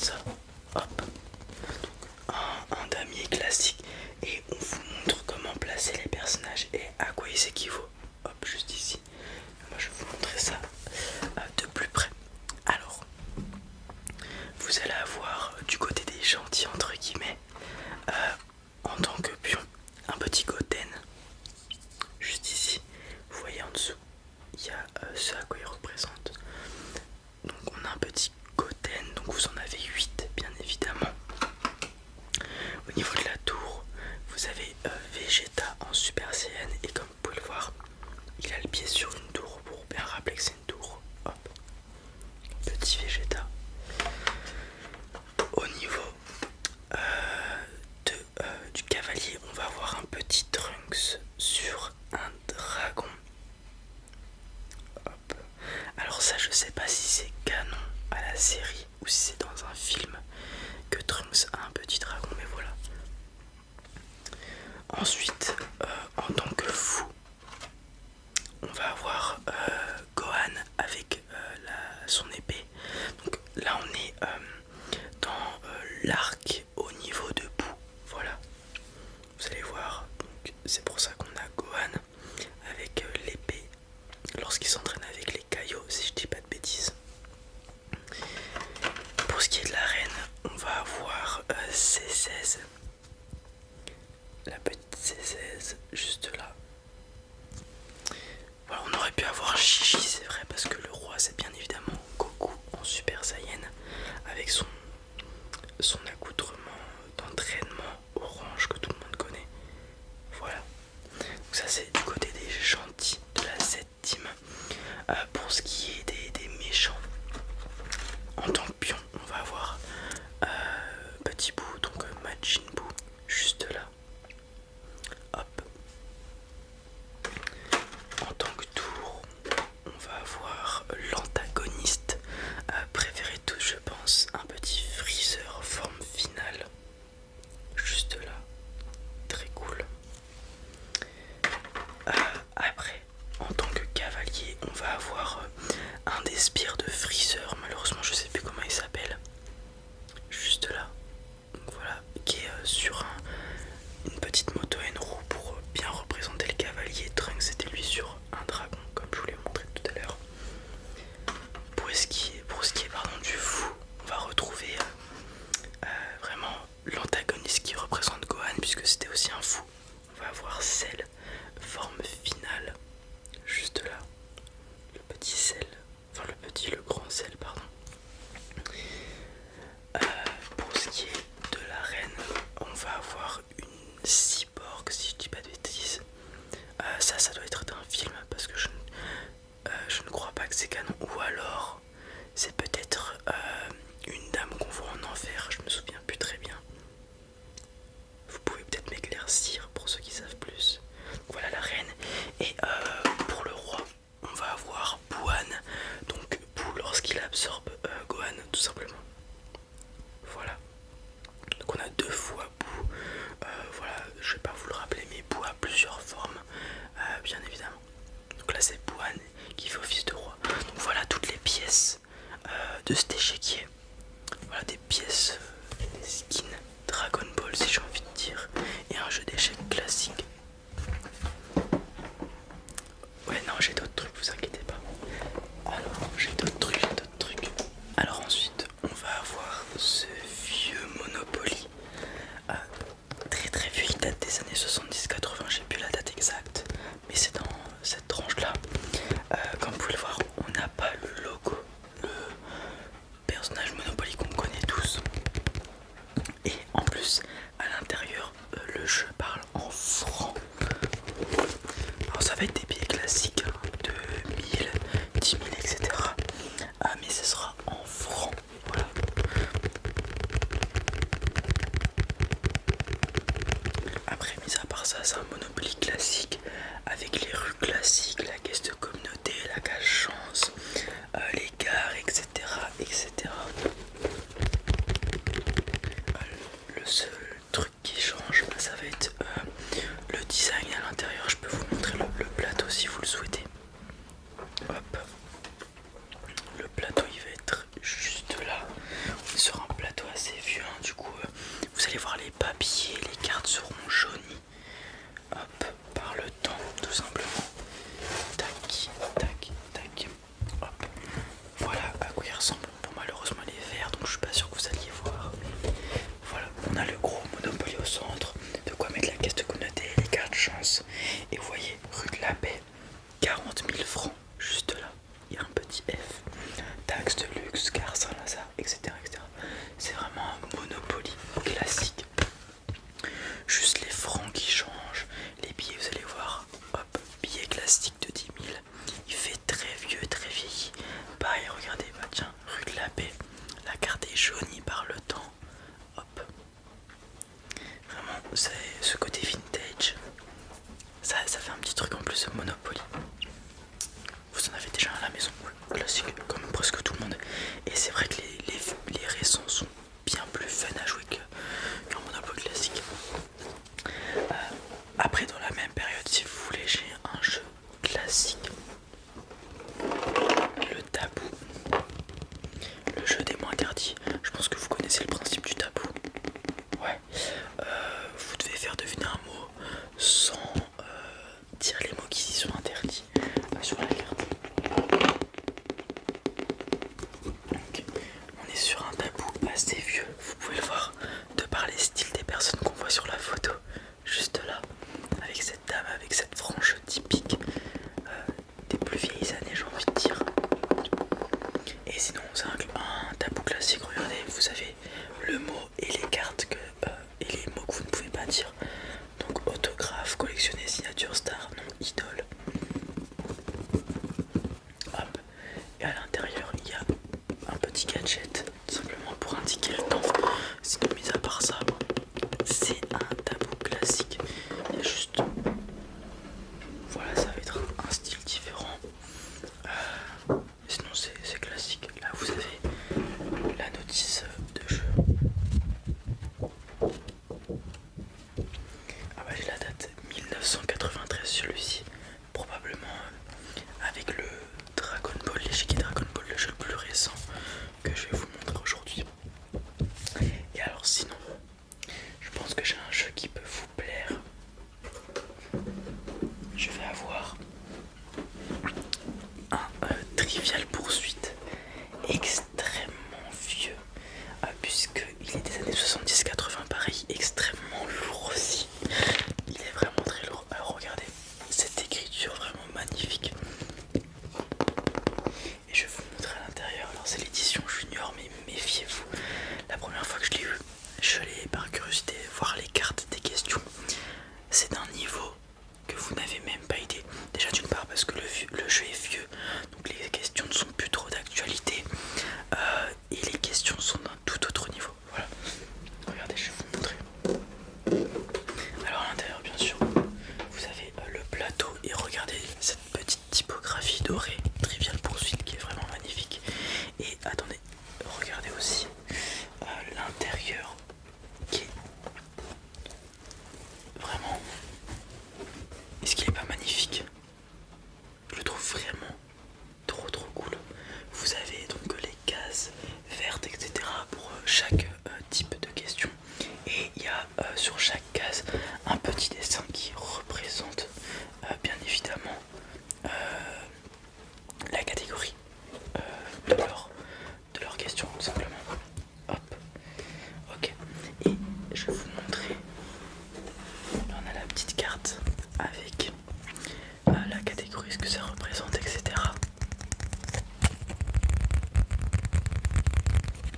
ça. Hop, un damier classique. Et on vous montre comment placer les personnages et à quoi ils équivaut. Hop, juste ici. Moi je vais vous montrer ça de plus près. Alors, vous allez avoir du côté des gentils entre guillemets, en tant que pion, un petit Goten. Juste ici, vous voyez en dessous, il y a ce à quoi il représente. Donc on a un petit Goten, donc vous en avez 8 bien évidemment. Au niveau de la tour, vous avez Vegeta en Super Saiyan et comme vous pouvez le voir, il a le pied sur une tour pour bien rappeler que c'est une tour. Hop, petit Vegeta. Au niveau du cavalier, on va avoir un petit Trunks sur un dragon. Hop. Alors ça, je sais pas si c'est canon à la série ou si c'est dans un film que Trunks a un petit dragon, mais voilà. Ensuite, en tant que fou, on va avoir Gohan avec son épée. Donc là, on est dans l'arc au niveau de bout. Voilà, vous allez voir. C'est pour ça qu'on a Gohan avec l'épée lorsqu'il s'entraîne avec les caillots, si je dis pas de bêtises. Pour ce qui est de l'arène, on va avoir C16. La petite C16 juste là. Voilà, on aurait pu avoir Chichi, c'est vrai, parce que le roi c'est bien évidemment Goku en Super Saiyan avec son accoutrement d'entraînement orange que tout le monde connaît. Voilà, donc ça c'est du côté des gentils de la Z-Team. Pour ce qui est des méchants, en tant que pion, on va avoir Petit Boo, donc Majin Buu, juste là. Hop. En tant que tour, on va avoir l'antagoniste préféré de tous, je pense, un petit Freezer forme finale, juste là, très cool. Après, en tant que cavalier, on va avoir un des sbires de Freezer, malheureusement je sais plus comment il s'appelle, juste là. Donc voilà, qui est sur une petite moto à une roue pour bien représenter le cavalier. Trunks c'était lui sur un dragon, comme je vous l'ai montré tout à l'heure. Pour ce qui est du fou, on va retrouver vraiment l'antagoniste qui représente Gohan, puisque c'était aussi un fou. On va avoir Cell, forme finale, juste là. Le petit Cell, enfin le grand Cell, pardon. Pour ce qui est de l'arène, on va avoir une cyborg, si je dis pas de bêtises. Ça doit être d'un film, parce que je ne crois pas que c'est canon. Ou alors, c'est peut-être une dame qu'on voit en enfer, je me souviens plus très bien. Vous pouvez peut-être m'éclaircir pour ceux qui savent plus. Voilà la reine. Et pour le roi, on va avoir Buan. Donc Boo lorsqu'il absorbe Gohan, tout simplement. Voilà. Donc on a deux fois Boo. Voilà, je vais pas vous le rappeler, mais Boo a plusieurs formes, bien évidemment. Donc là c'est Buan qui fait office de roi. Donc voilà toutes les pièces de cet échiquier. Voilà des pièces, des skins Dragon Ball si j'ai envie de dire, et un jeu d'échecs classique. Ouais non, j'ai d'autres trucs, vous inquiétez pas. Alors j'ai d'autres trucs. Alors ensuite on va avoir ce vieux Monopoly, très très vieux, il date des années 70-80, j'ai plus la date exacte, mais c'est dans cette tranche là. Comme vous pouvez le voir, on n'a pas le logo, le personnage Monopoly qu'on connaît tous. jauni par le temps. Hop. Vraiment, c'est ce côté vintage. Ça fait un petit truc en plus de Monopoly. Vous en avez déjà un à la maison, classique, comme presque tout le monde. Et c'est vrai que les récents sont bien plus fun à jouer qu'un Monopoly classique. Après, dans la même période, si vous voulez, j'ai un jeu classique. Le tabou. Le jeu des mots interdits. Je pense que vous connaissez le principe du tabou. Ouais. Vous devez faire deviner un mot sans dire les mots qui y sont interdits sur la carte. Donc, on est sur un tabou assez vieux. Vous pouvez le voir de par les styles des personnes qu'on voit sur la photo. Juste là. Avec cette dame, avec cette frange typique des plus vieilles années, j'ai envie de dire. Et sinon, c'est un tabou classique. Regardez, vous avez le mot et les cartes et les mots que vous ne pouvez pas dire. Donc, autographe, collectionner, signature, star, nom, idole. Hop. Et à l'intérieur, il y a un petit gadget, tout simplement pour indiquer le temps. Sinon, mis à part ça, c'est un tabou classique. Il y a juste. Voilà, ça va être un style différent. Sinon, c'est classique. Là, vous avez la notice de jeu. Ah bah, j'ai la date 1993, celui-ci. Probablement avec le Dragon Ball, l'échiquier Dragon Ball, le jeu le plus récent que je vais vous montrer aujourd'hui. Et alors, sinon, je pense que j'ai un jeu qui peut vous plaire. Je vais avoir un Trivial Poursuite extrêmement vieux, puisqu'il est des années 70-80, pareil, extrêmement lourd aussi. Il est vraiment très lourd. Alors regardez, cette écriture vraiment magnifique. Et je vais vous montrer à l'intérieur. Alors c'est l'édition junior, mais méfiez-vous. La première fois que je l'ai eu, je l'ai par curiosité voir les cartes des questions. C'est d'un niveau que vous n'avez même pas idée. Déjà d'une part parce que le jeu est vieux, donc les questions ne sont plus trop d'actualité. Et les questions sont d'un tout autre niveau. Voilà. Regardez, je vais vous montrer. Alors à l'intérieur, bien sûr, vous avez le plateau et regardez cette petite typographie dorée, Trivial Poursuite, qui est vraiment magnifique. Et attendez, regardez aussi l'intérieur qui est vraiment. Est-ce qu'il est pas magnifique? Je le trouve vraiment trop cool. Vous avez donc les cases vertes, etc. pour chaque type de question. Et il y a sur chaque case un petit dessin qui représente bien évidemment la catégorie de leur question, tout simplement. Hop, ok. Et je vais vous montrer. On a la petite carte avec la catégorie, ce que ça représente, etc.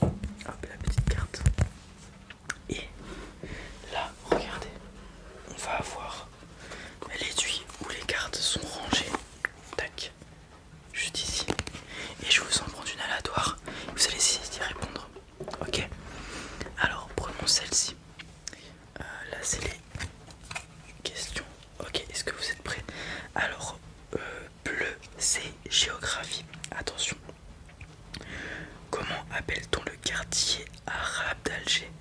Hop, la petite carte. Et là, regardez, on va avoir l'étui où les cartes sont rangées. Tac, juste ici. Et je vais vous en prendre une aléatoire. Vous allez essayer d'y répondre. Ok. Alors, prenons celle-ci. Là, c'est les questions. Ok, est-ce que vous êtes prêts? Alors, bleu, c'est géographie. Attention. Comment appelle-t-on le quartier arabe d'Alger?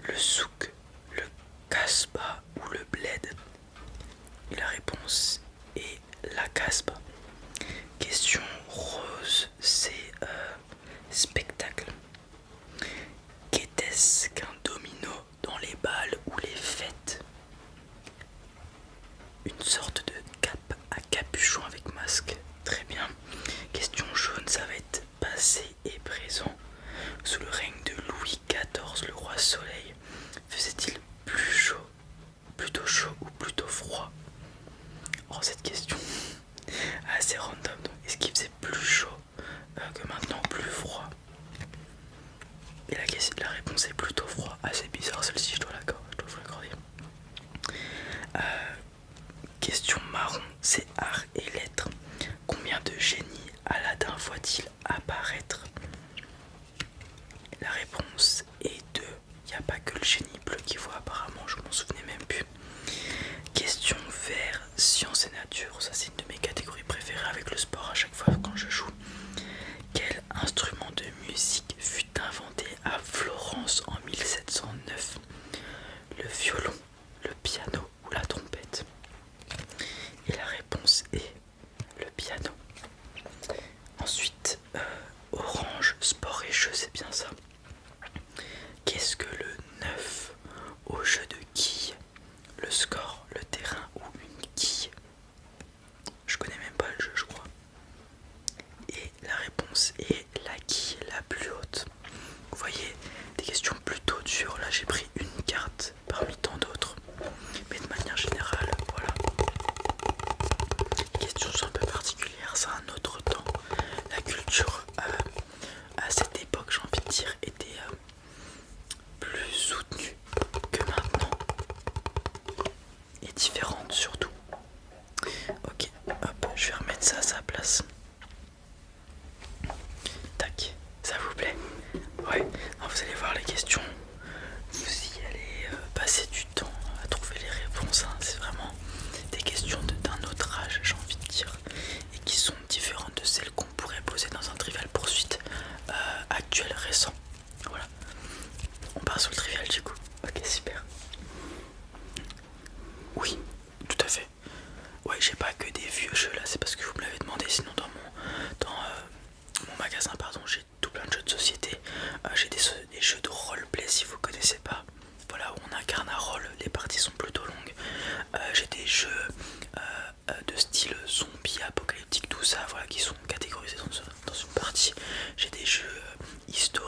Le souk, le kasbah ou le bled? Et la réponse est la kasbah. Question rose, c'est spectacle. Qu'était-ce qu'un domino dans les balles ou les fêtes? Une sorte de cape à capuchon avec masque. Très bien. Question jaune, ça va être passé et présent. Sous le règne de Louis XIV, le roi Soleil, faisait-il plus chaud, plutôt chaud ou plutôt froid? Oh, cette question assez random. Donc, est-ce qu'il faisait plus chaud que maintenant, plus froid? Et la réponse est plutôt froid. Assez bizarre celle-ci, je dois vous l'accorder. Question marron, c'est art et lettres. Combien de génies Aladdin voit-il apparaître? La réponse qui voit apparemment, je m'en souvenais même plus. Question vers sciences et nature, ça c'est une de mes catégories préférées avec le sport à chaque fois quand je joue. Quel instrument de musique fut inventé à Florence en 1709? Le violon, le piano ou la trompette? Et la réponse est le piano. Ensuite, orange, sport et jeu, c'est bien ça. Qu'est-ce que le 9 au jeu de quilles? Le score, le terrain ou une quille? Je connais même pas le jeu, je crois. Et la réponse est la quille la plus haute. Vous voyez, des questions plutôt dures. Là, j'ai pris une carte parmi tant d'autres. Mais de manière générale, voilà. Les questions sont un peu particulières, c'est un autre temps. La culture à cette époque, j'ai envie de dire, était plus soutenue que maintenant. Et différente surtout. Ok, hop, je vais remettre ça à sa place. Tac, ça vous plaît? Ouais, alors vous allez voir les questions. Vous y allez passer du temps à trouver les réponses. Hein. C'est vraiment des questions d'un autre âge, j'ai envie de dire. Et qui sont différentes de celles qu'on pourrait poser dans un Trivial Poursuite actuel, récent. Voilà. On part sur le trivial du coup. Ok, super. Oui, tout à fait. Ouais, j'ai pas que des vieux jeux là, c'est parce que vous me l'avez demandé. Sinon, mon magasin, pardon, j'ai tout plein de jeux de société. J'ai des jeux de roleplay si vous connaissez pas. Voilà, où on incarne un rôle, les parties sont plutôt longues. J'ai des jeux de style zombie, apocalyptique, tout ça, voilà, qui sont catégorisés dans une partie. J'ai des jeux historiques